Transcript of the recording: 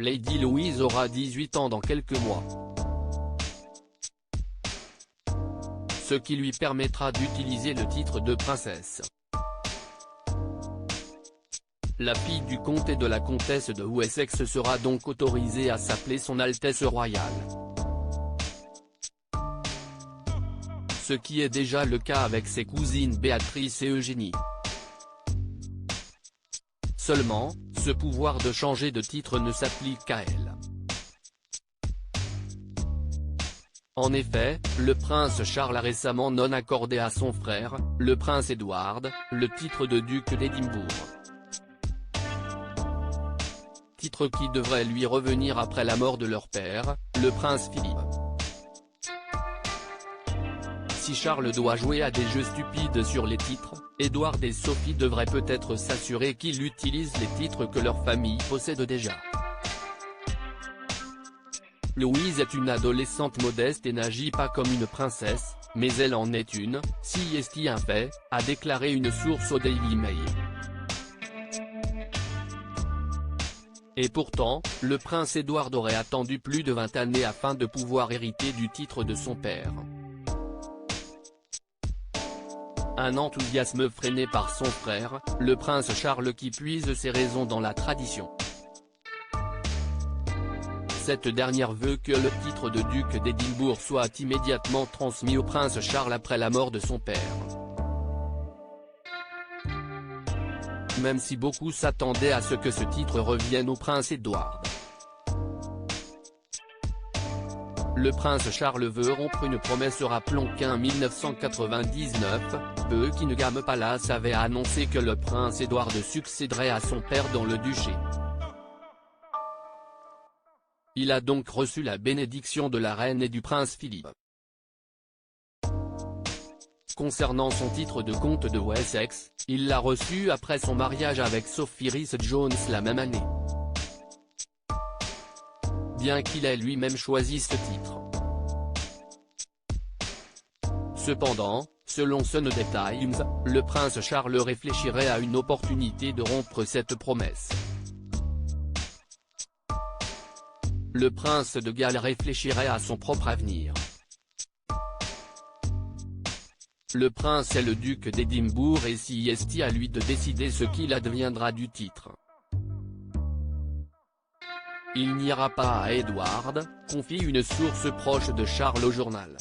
Lady Louise aura 18 ans dans quelques mois. Ce qui lui permettra d'utiliser le titre de princesse. La fille du comte et de la comtesse de Wessex sera donc autorisée à s'appeler Son Altesse Royale. Ce qui est déjà le cas avec ses cousines Béatrice et Eugénie. Seulement, ce pouvoir de changer de titre ne s'applique qu'à elle. En effet, le prince Charles a récemment non accordé à son frère, le prince Edward, le titre de duc d'Édimbourg. Titre qui devrait lui revenir après la mort de leur père, le prince Philippe. Si Charles doit jouer à des jeux stupides sur les titres, Edward et Sophie devraient peut-être s'assurer qu'ils utilisent les titres que leur famille possède déjà. Louise est une adolescente modeste et n'agit pas comme une princesse, mais elle en est une, si est un fait, a déclaré une source au Daily Mail. Et pourtant, le prince Édouard aurait attendu plus de 20 années afin de pouvoir hériter du titre de son père. Un enthousiasme freiné par son frère, le prince Charles qui puise ses raisons dans la tradition. Cette dernière veut que le titre de duc d'Édimbourg soit immédiatement transmis au prince Charles après la mort de son père. Même si beaucoup s'attendaient à ce que ce titre revienne au prince Édouard. Le prince Charles veut rompre une promesse rappelant qu'en 1999, Buckingham Palace avait annoncé que le prince Édouard succéderait à son père dans le duché. Il a donc reçu la bénédiction de la reine et du prince Philippe. Concernant son titre de comte de Wessex, il l'a reçu après son mariage avec Sophie Rhys-Jones la même année. Bien qu'il ait lui-même choisi ce titre. Cependant, selon Sunday Times, le prince Charles réfléchirait à une opportunité de rompre cette promesse. Le prince de Galles réfléchirait à son propre avenir. Le prince est le duc d'Édimbourg et si est à lui de décider ce qu'il adviendra du titre. Il n'ira pas à Edward, confie une source proche de Charles au journal.